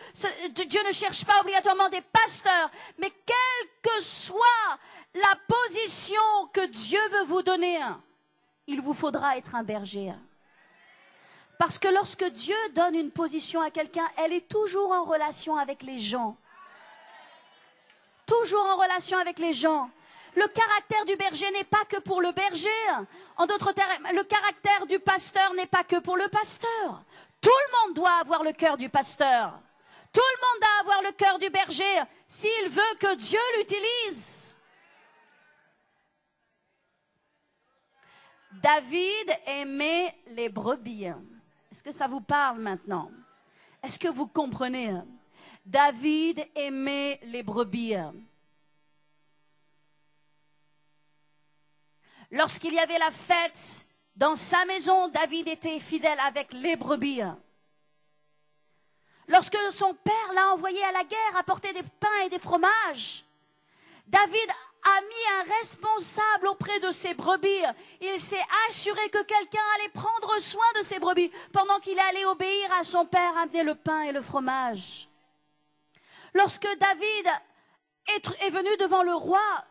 Dieu ne cherche pas obligatoirement des pasteurs. Mais quelle que soit la position que Dieu veut vous donner, il vous faudra être un berger. Parce que lorsque Dieu donne une position à quelqu'un, elle est toujours en relation avec les gens. Toujours en relation avec les gens. Le caractère du berger n'est pas que pour le berger. En d'autres termes, le caractère du pasteur n'est pas que pour le pasteur. Tout le monde doit avoir le cœur du pasteur. Tout le monde doit avoir le cœur du berger s'il veut que Dieu l'utilise. David aimait les brebis. Est-ce que ça vous parle maintenant? Est-ce que vous comprenez? David aimait les brebis. Lorsqu'il y avait la fête dans sa maison, David était fidèle avec les brebis. Lorsque son père l'a envoyé à la guerre apporter des pains et des fromages, David a mis un responsable auprès de ses brebis. Il s'est assuré que quelqu'un allait prendre soin de ses brebis pendant qu'il allait obéir à son père, amener le pain et le fromage. Lorsque David est venu devant le roi,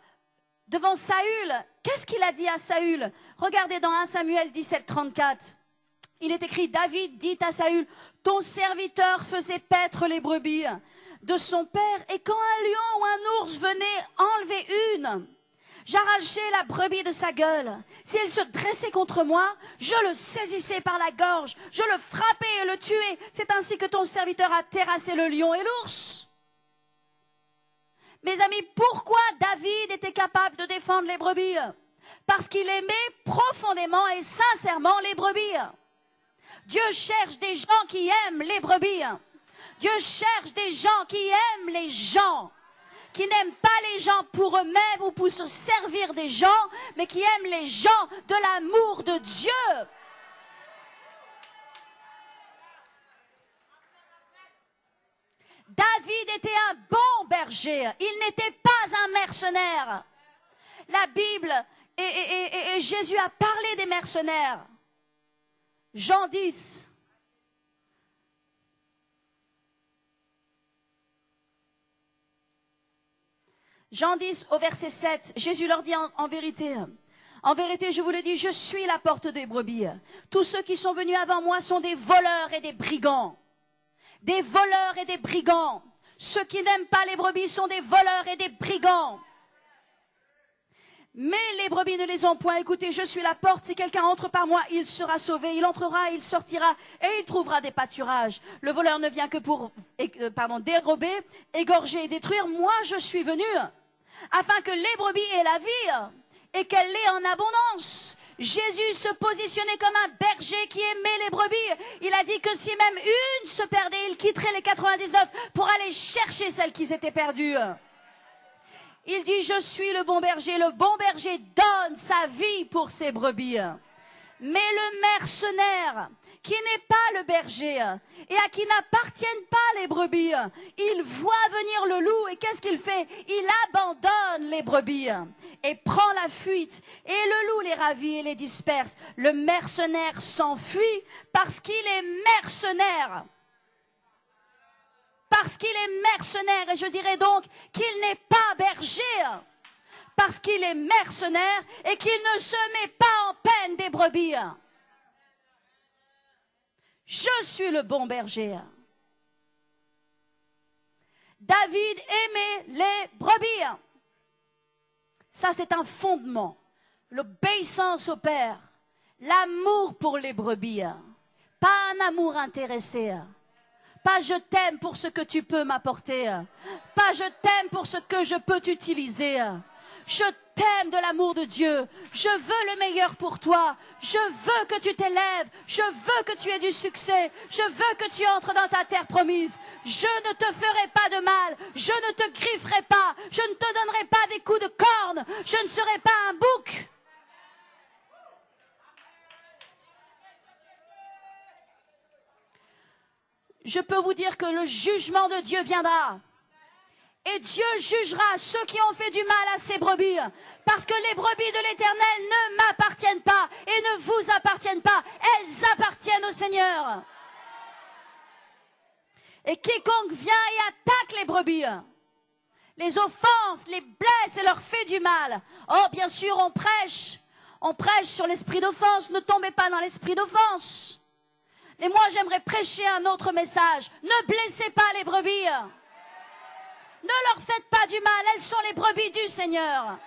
devant Saül, qu'est-ce qu'il a dit à Saül? Regardez dans 1 Samuel 17, 34. Il est écrit, David dit à Saül, ton serviteur faisait paître les brebis de son père, et quand un lion ou un ours venait enlever une, j'arrachais la brebis de sa gueule. Si elle se dressait contre moi, je le saisissais par la gorge, je le frappais et le tuais. C'est ainsi que ton serviteur a terrassé le lion et l'ours. Mes amis, pourquoi David était capable de défendre les brebis? Parce qu'il aimait profondément et sincèrement les brebis. Dieu cherche des gens qui aiment les brebis. Dieu cherche des gens qui aiment les gens, qui n'aiment pas les gens pour eux-mêmes ou pour se servir des gens, mais qui aiment les gens de l'amour de Dieu. David était un bon berger, il n'était pas un mercenaire. La Bible et Jésus a parlé des mercenaires. Jean 10. Jean 10 au verset 7, Jésus leur dit en vérité, je vous le dis, je suis la porte des brebis. Tous ceux qui sont venus avant moi sont des voleurs et des brigands. Des voleurs et des brigands. Ceux qui n'aiment pas les brebis sont des voleurs et des brigands. Mais les brebis ne les ont point. Écoutez, je suis la porte. Si quelqu'un entre par moi, il sera sauvé. Il entrera, il sortira et il trouvera des pâturages. Le voleur ne vient que pour dérober, égorger et détruire. Moi, je suis venu afin que les brebis aient la vie et qu'elle l'ait en abondance. Jésus se positionnait comme un berger qui aimait les brebis. Il a dit que si même une se perdait, il quitterait les 99 pour aller chercher celles qui s'étaient perdues. Il dit, je suis le bon berger. Le bon berger donne sa vie pour ses brebis. Mais le mercenaire, qui n'est pas le berger et à qui n'appartiennent pas les brebis, il voit venir le loup et qu'est-ce qu'il fait? Il abandonne les brebis et prend la fuite. Et le loup les ravit et les disperse. Le mercenaire s'enfuit parce qu'il est mercenaire. Parce qu'il est mercenaire, et je dirais donc qu'il n'est pas berger, parce qu'il est mercenaire et qu'il ne se met pas en peine des brebis. Je suis le bon berger. David aimait les brebis. Ça, c'est un fondement. L'obéissance au Père, l'amour pour les brebis, pas un amour intéressé. Pas je t'aime pour ce que tu peux m'apporter. Pas je t'aime pour ce que je peux t'utiliser. Je t'aime de l'amour de Dieu. Je veux le meilleur pour toi. Je veux que tu t'élèves. Je veux que tu aies du succès. Je veux que tu entres dans ta terre promise. Je ne te ferai pas de mal. Je ne te grifferai pas. Je ne te donnerai pas des coups de corne. Je ne serai pas un bouc. Je peux vous dire que le jugement de Dieu viendra. Et Dieu jugera ceux qui ont fait du mal à ses brebis. Parce que les brebis de l'Éternel ne m'appartiennent pas et ne vous appartiennent pas. Elles appartiennent au Seigneur. Et quiconque vient et attaque les brebis, les offense, les blesse et leur fait du mal. Oh, bien sûr, on prêche sur l'esprit d'offense. Ne tombez pas dans l'esprit d'offense. Et moi, j'aimerais prêcher un autre message. Ne blessez pas les brebis. Ne leur faites pas du mal. Elles sont les brebis du Seigneur.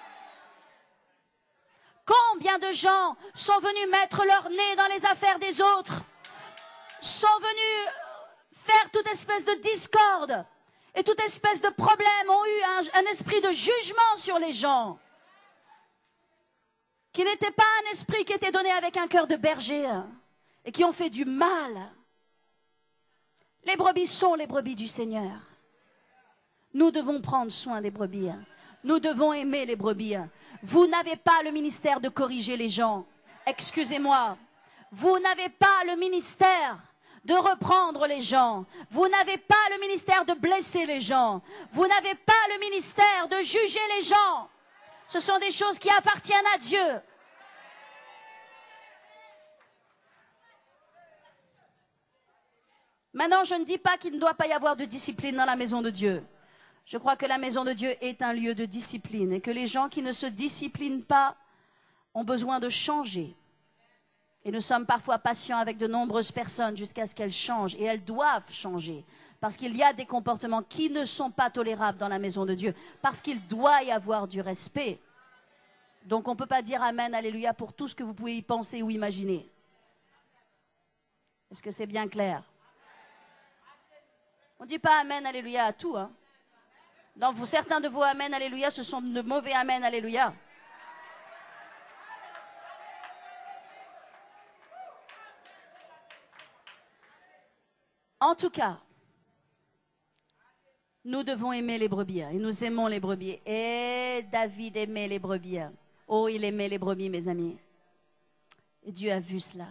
Combien de gens sont venus mettre leur nez dans les affaires des autres, sont venus faire toute espèce de discorde et toute espèce de problème, ont eu un esprit de jugement sur les gens, qui n'était pas un esprit qui était donné avec un cœur de berger, et qui ont fait du mal. Les brebis sont les brebis du Seigneur. Nous devons prendre soin des brebis. Nous devons aimer les brebis. Vous n'avez pas le ministère de corriger les gens. Excusez-moi. Vous n'avez pas le ministère de reprendre les gens. Vous n'avez pas le ministère de blesser les gens. Vous n'avez pas le ministère de juger les gens. Ce sont des choses qui appartiennent à Dieu. Maintenant, je ne dis pas qu'il ne doit pas y avoir de discipline dans la maison de Dieu. Je crois que la maison de Dieu est un lieu de discipline et que les gens qui ne se disciplinent pas ont besoin de changer. Et nous sommes parfois patients avec de nombreuses personnes jusqu'à ce qu'elles changent. Et elles doivent changer. Parce qu'il y a des comportements qui ne sont pas tolérables dans la maison de Dieu. Parce qu'il doit y avoir du respect. Donc on ne peut pas dire Amen, Alléluia pour tout ce que vous pouvez y penser ou imaginer. Est-ce que c'est bien clair? On ne dit pas Amen, Alléluia à tout. Hein. Certains de vos Amen, Alléluia, ce sont de mauvais Amen, Alléluia. En tout cas, nous devons aimer les brebis. Et nous aimons les brebis. Et David aimait les brebis. Oh, il aimait les brebis, mes amis. Et Dieu a vu cela.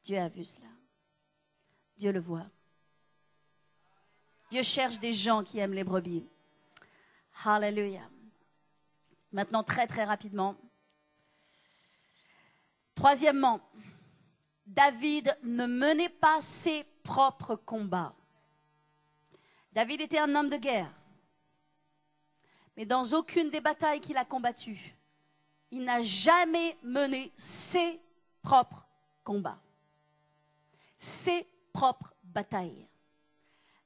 Dieu a vu cela. Dieu le voit. Dieu cherche des gens qui aiment les brebis. Alléluia. Maintenant, très très rapidement. Troisièmement, David ne menait pas ses propres combats. David était un homme de guerre. Mais dans aucune des batailles qu'il a combattues, il n'a jamais mené ses propres combats. Ses propres batailles.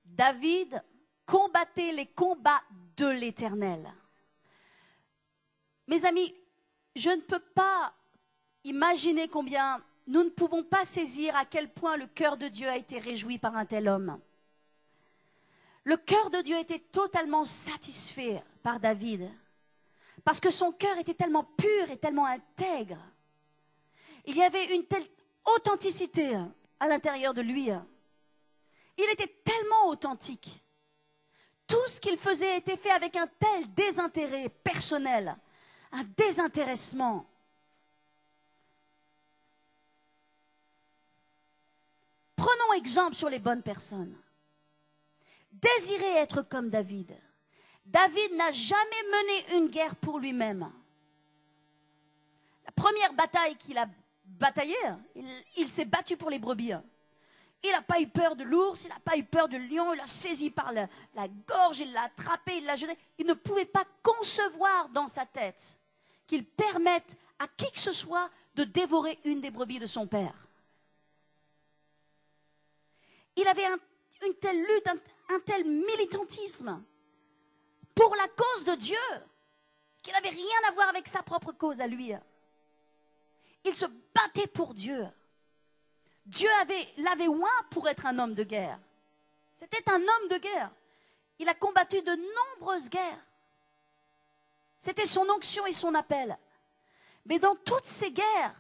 David combattait les combats de l'Éternel. Mes amis, je ne peux pas imaginer combien nous ne pouvons pas saisir à quel point le cœur de Dieu a été réjoui par un tel homme. Le cœur de Dieu était totalement satisfait par David, parce que son cœur était tellement pur et tellement intègre. Il y avait une telle authenticité à l'intérieur de lui. Il était tellement authentique. tout ce qu'il faisait était fait avec un tel désintérêt personnel, un désintéressement. Prenons exemple sur les bonnes personnes. Désirez être comme David. David n'a jamais mené une guerre pour lui-même. La première bataille qu'il a bataillée, il s'est battu pour les brebis. Il n'a pas eu peur de l'ours, il n'a pas eu peur du lion, il l'a saisi par la gorge, il l'a attrapé, il l'a jeté. Il ne pouvait pas concevoir dans sa tête qu'il permette à qui que ce soit de dévorer une des brebis de son père. Il avait une telle lutte, un tel militantisme pour la cause de Dieu qu'il n'avait rien à voir avec sa propre cause à lui. Il se battait pour Dieu. Dieu l'avait oint pour être un homme de guerre. C'était un homme de guerre. Il a combattu de nombreuses guerres. C'était son onction et son appel. Mais dans toutes ces guerres,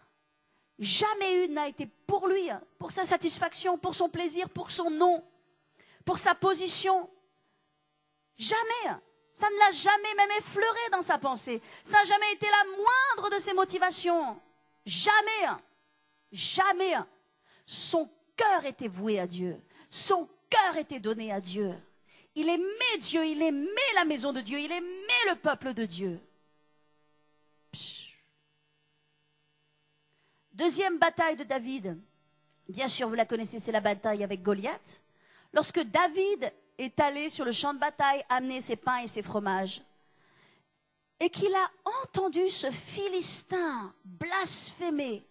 jamais une n'a été pour lui, pour sa satisfaction, pour son plaisir, pour son nom, pour sa position. Jamais. Ça ne l'a jamais même effleuré dans sa pensée. Ça n'a jamais été la moindre de ses motivations. Jamais. Jamais. Son cœur était voué à Dieu. Son cœur était donné à Dieu. Il aimait Dieu, il aimait la maison de Dieu, il aimait le peuple de Dieu. Psh. Deuxième bataille de David. Bien sûr, vous la connaissez, c'est la bataille avec Goliath. Lorsque David est allé sur le champ de bataille amener ses pains et ses fromages, et qu'il a entendu ce Philistin blasphémer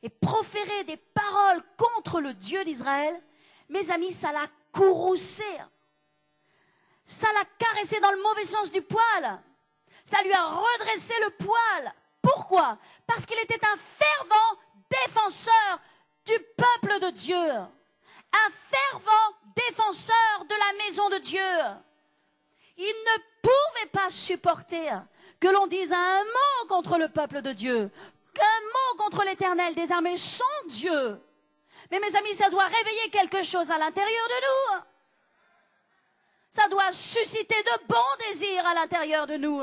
et proférer des paroles contre le Dieu d'Israël, mes amis, ça l'a courroucé. Ça l'a caressé dans le mauvais sens du poil. Ça lui a redressé le poil. Pourquoi? Parce qu'il était un fervent défenseur du peuple de Dieu. Un fervent défenseur de la maison de Dieu. Il ne pouvait pas supporter que l'on dise un mot contre le peuple de Dieu. Un mot contre l'Éternel des armées, son Dieu. Mais mes amis, ça doit réveiller quelque chose à l'intérieur de nous. Ça doit susciter de bons désirs à l'intérieur de nous.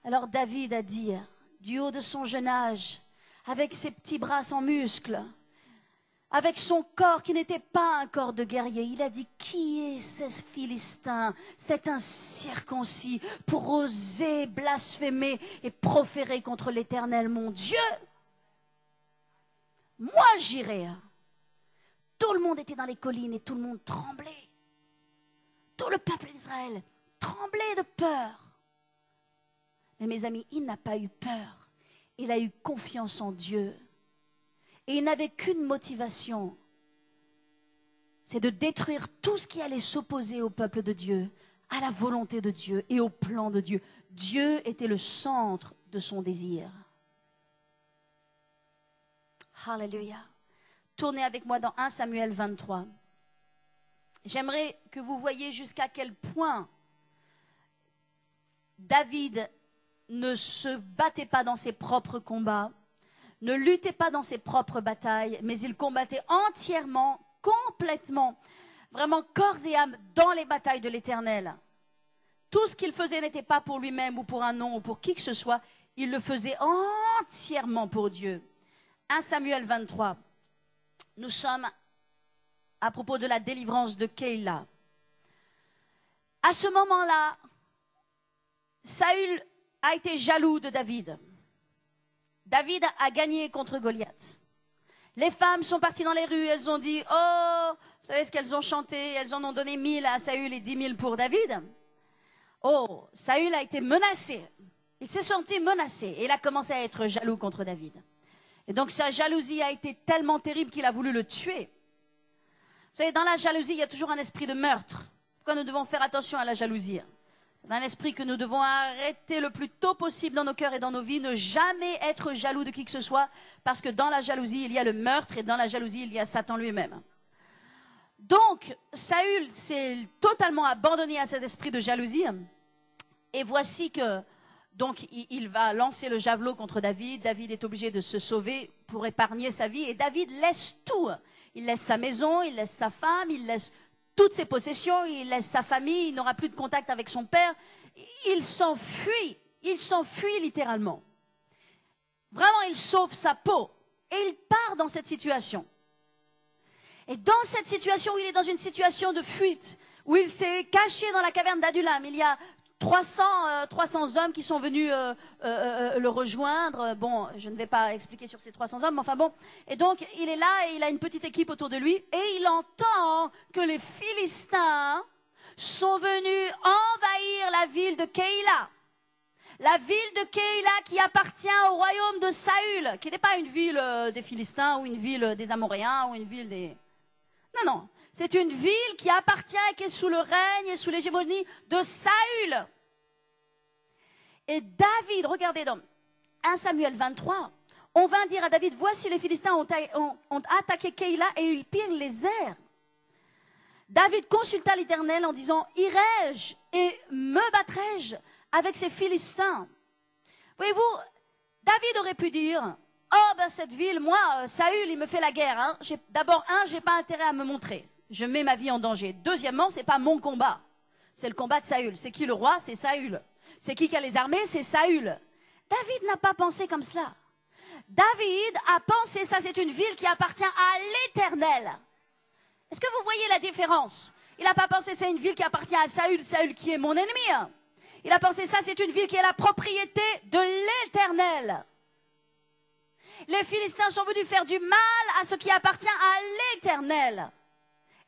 Alors David a dit, du haut de son jeune âge, avec ses petits bras sans muscles, avec son corps qui n'était pas un corps de guerrier, il a dit, qui est ce Philistin, cet incirconcis, pour oser blasphémer et proférer contre l'Éternel, mon Dieu? Moi j'irai. Tout le monde était dans les collines et tout le monde tremblait. Tout le peuple d'Israël tremblait de peur. Mais mes amis, il n'a pas eu peur. Il a eu confiance en Dieu. Et il n'avait qu'une motivation, c'est de détruire tout ce qui allait s'opposer au peuple de Dieu, à la volonté de Dieu et au plan de Dieu. Dieu était le centre de son désir. Alléluia. Tournez avec moi dans 1 Samuel 23. J'aimerais que vous voyiez jusqu'à quel point David ne se battait pas dans ses propres combats, ne luttait pas dans ses propres batailles, mais il combattait entièrement, complètement, vraiment corps et âme dans les batailles de l'Éternel. Tout ce qu'il faisait n'était pas pour lui-même ou pour un nom ou pour qui que ce soit, il le faisait entièrement pour Dieu. 1 Samuel 23, nous sommes à propos de la délivrance de Keïla. À ce moment-là, Saül a été jaloux de David. David a gagné contre Goliath. Les femmes sont parties dans les rues, elles ont dit, oh, vous savez ce qu'elles ont chanté, elles en ont donné 1000 à Saül et 10 000 pour David. Oh, Saül a été menacé. Il s'est senti menacé et il a commencé à être jaloux contre David. Et donc sa jalousie a été tellement terrible qu'il a voulu le tuer. Vous savez, dans la jalousie, il y a toujours un esprit de meurtre. Pourquoi nous devons faire attention à la jalousie? C'est un esprit que nous devons arrêter le plus tôt possible dans nos cœurs et dans nos vies, ne jamais être jaloux de qui que ce soit, parce que dans la jalousie, il y a le meurtre et dans la jalousie, il y a Satan lui-même. Donc, Saül s'est totalement abandonné à cet esprit de jalousie. Et voici que, donc, il va lancer le javelot contre David. David est obligé de se sauver pour épargner sa vie. Et David laisse tout. Il laisse sa maison, il laisse sa femme, il laisse toutes ses possessions, il laisse sa famille, il n'aura plus de contact avec son père. Il s'enfuit littéralement. Vraiment, il sauve sa peau et il part dans cette situation. Et dans cette situation où il est dans une situation de fuite, où il s'est caché dans la caverne d'Adullam, il y a 300 hommes qui sont venus le rejoindre. Bon, je ne vais pas expliquer sur ces 300 hommes, mais enfin bon. Et donc, il est là et il a une petite équipe autour de lui. Et il entend que les Philistins sont venus envahir la ville de Keïla. La ville de Keïla qui appartient au royaume de Saül, qui n'est pas une ville des Philistins ou une ville des Amoréens ou une ville des... Non, non. C'est une ville qui appartient et qui est sous le règne et sous l'hégémonie de Saül. Et David, regardez dans 1 Samuel 23, on vint dire à David, voici les Philistins ont attaqué Keïla et ils pillent les airs. David consulta l'Éternel en disant, irai-je et me battrai-je avec ces Philistins? Voyez-vous, David aurait pu dire, oh ben cette ville, moi, Saül, il me fait la guerre. Hein. D'abord, j'ai pas intérêt à me montrer. Je mets ma vie en danger. Deuxièmement, c'est pas mon combat. C'est le combat de Saül. C'est qui le roi? C'est Saül. C'est qui a les armées? C'est Saül. David n'a pas pensé comme cela. David a pensé, ça c'est une ville qui appartient à l'Éternel. Est-ce que vous voyez la différence? Il n'a pas pensé, c'est une ville qui appartient à Saül, Saül qui est mon ennemi. Il a pensé, ça c'est une ville qui est la propriété de l'Éternel. Les Philistins sont venus faire du mal à ce qui appartient à l'Éternel.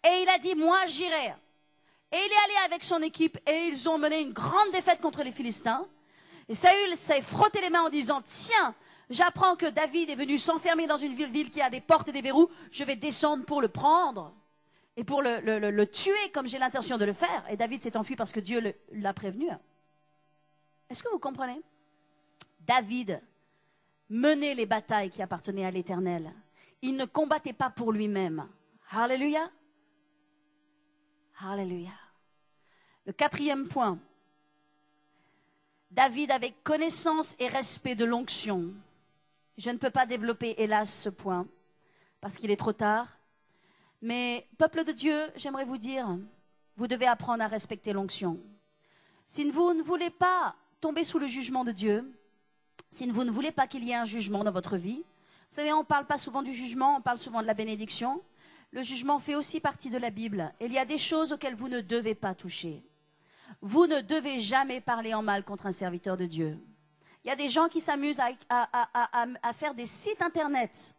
Et il a dit, moi j'irai. Et il est allé avec son équipe et ils ont mené une grande défaite contre les Philistins. Et Saül s'est frotté les mains en disant, tiens, j'apprends que David est venu s'enfermer dans une ville qui a des portes et des verrous. Je vais descendre pour le prendre et pour le tuer comme j'ai l'intention de le faire. Et David s'est enfui parce que Dieu l'a prévenu. Est-ce que vous comprenez? David menait les batailles qui appartenaient à l'Éternel. Il ne combattait pas pour lui-même. Alléluia. Alléluia. Le quatrième point. David avait connaissance et respect de l'onction. Je ne peux pas développer, hélas, ce point, parce qu'il est trop tard. Mais, peuple de Dieu, j'aimerais vous dire, vous devez apprendre à respecter l'onction. Si vous ne voulez pas tomber sous le jugement de Dieu, si vous ne voulez pas qu'il y ait un jugement dans votre vie, vous savez, on ne parle pas souvent du jugement, on parle souvent de la bénédiction. Le jugement fait aussi partie de la Bible. Il y a des choses auxquelles vous ne devez pas toucher. Vous ne devez jamais parler en mal contre un serviteur de Dieu. Il y a des gens qui s'amusent à faire des sites internet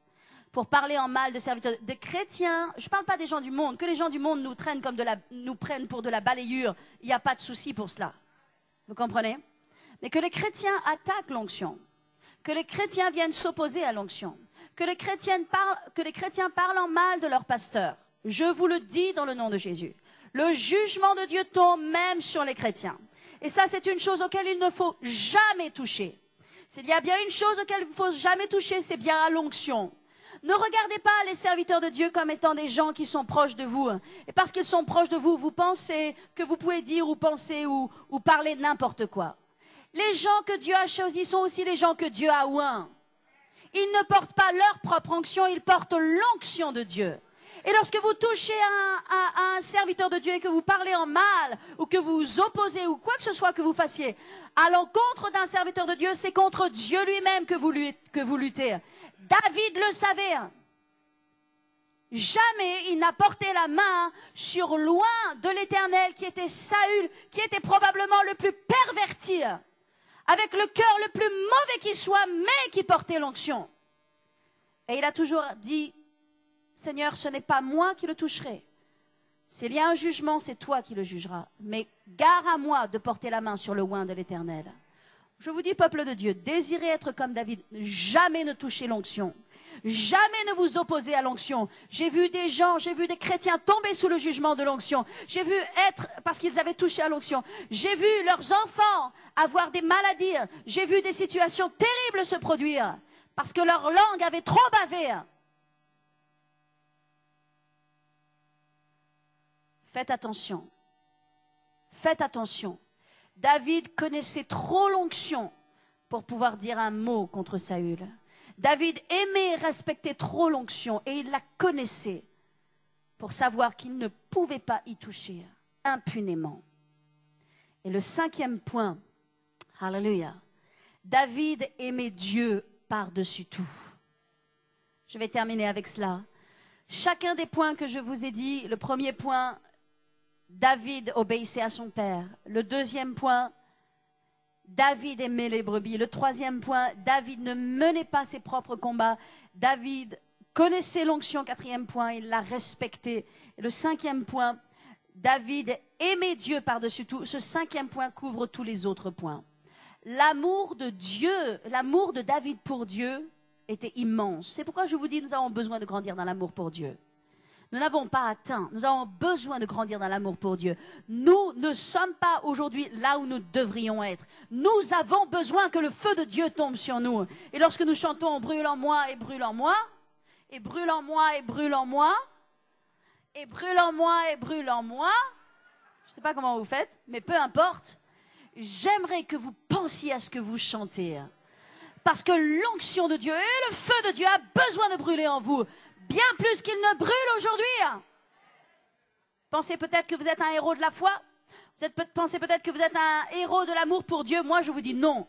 pour parler en mal de serviteurs. Des chrétiens, je ne parle pas des gens du monde, que les gens du monde nous prennent pour de la balayure, il n'y a pas de souci pour cela. Vous comprenez? Mais que les chrétiens attaquent l'onction, que les chrétiens viennent s'opposer à l'onction, que les chrétiens parlent en mal de leur pasteur. Je vous le dis dans le nom de Jésus. Le jugement de Dieu tombe même sur les chrétiens. Et ça, c'est une chose auquel il ne faut jamais toucher. S'il y a bien une chose auquel il ne faut jamais toucher, c'est bien à l'onction. Ne regardez pas les serviteurs de Dieu comme étant des gens qui sont proches de vous. Et parce qu'ils sont proches de vous, vous pensez que vous pouvez dire ou penser ou parler n'importe quoi. Les gens que Dieu a choisis sont aussi les gens que Dieu a oints. Ils ne portent pas leur propre onction, ils portent l'onction de Dieu. Et lorsque vous touchez à un serviteur de Dieu et que vous parlez en mal, ou que vous vous opposez, ou quoi que ce soit que vous fassiez, à l'encontre d'un serviteur de Dieu, c'est contre Dieu lui-même que vous luttez. David le savait. Jamais il n'a porté la main sur loin de l'Éternel qui était Saül, qui était probablement le plus perverti, avec le cœur le plus mauvais qui soit, mais qui portait l'onction. Et il a toujours dit, Seigneur, ce n'est pas moi qui le toucherai. S'il y a un jugement, c'est toi qui le jugeras. Mais gare à moi de porter la main sur le oint de l'Éternel. Je vous dis, peuple de Dieu, désirez être comme David, jamais ne touchez l'onction. Jamais ne vous opposez à l'onction. J'ai vu des chrétiens tomber sous le jugement de l'onction. J'ai vu parce qu'ils avaient touché à l'onction. J'ai vu leurs enfants avoir des maladies. J'ai vu des situations terribles se produire parce que leur langue avait trop bavé. Faites attention. Faites attention. David connaissait trop l'onction pour pouvoir dire un mot contre Saül. David aimait et respectait trop l'onction et il la connaissait pour savoir qu'il ne pouvait pas y toucher impunément. Et le 5e point, alléluia, David aimait Dieu par-dessus tout. Je vais terminer avec cela. Chacun des points que je vous ai dit, le premier point, David obéissait à son père. Le 2e point, David aimait les brebis. Le 3e point, David ne menait pas ses propres combats. David connaissait l'onction. 4e point, il la respectait. Et le 5e point, David aimait Dieu par-dessus tout. Ce 5e point couvre tous les autres points. L'amour de Dieu, l'amour de David pour Dieu était immense. C'est pourquoi je vous dis, nous avons besoin de grandir dans l'amour pour Dieu. Nous n'avons pas atteint. Nous avons besoin de grandir dans l'amour pour Dieu. Nous ne sommes pas aujourd'hui là où nous devrions être. Nous avons besoin que le feu de Dieu tombe sur nous. Et lorsque nous chantons « Brûle en moi et brûle en moi », et « Brûle en moi et brûle en moi », et « Brûle en moi et brûle en moi », je ne sais pas comment vous faites, mais peu importe, j'aimerais que vous pensiez à ce que vous chantez. Parce que l'onction de Dieu et le feu de Dieu a besoin de brûler en vous. Bien plus qu'il ne brûle aujourd'hui. Pensez peut-être que vous êtes un héros de la foi. Pensez peut-être que vous êtes un héros de l'amour pour Dieu. Moi, je vous dis non.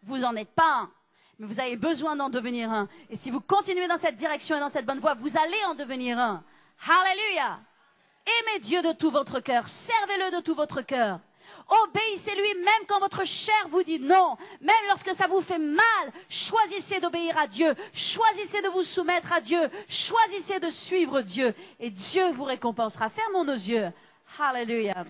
Vous n'en êtes pas un. Mais vous avez besoin d'en devenir un. Et si vous continuez dans cette direction et dans cette bonne voie, vous allez en devenir un. Alléluia. Aimez Dieu de tout votre cœur. Servez-le de tout votre cœur. Obéissez-lui même quand votre chair vous dit non. Même lorsque ça vous fait mal, choisissez d'obéir à Dieu. Choisissez de vous soumettre à Dieu. Choisissez de suivre Dieu. Et Dieu vous récompensera. Fermons nos yeux. Alléluia.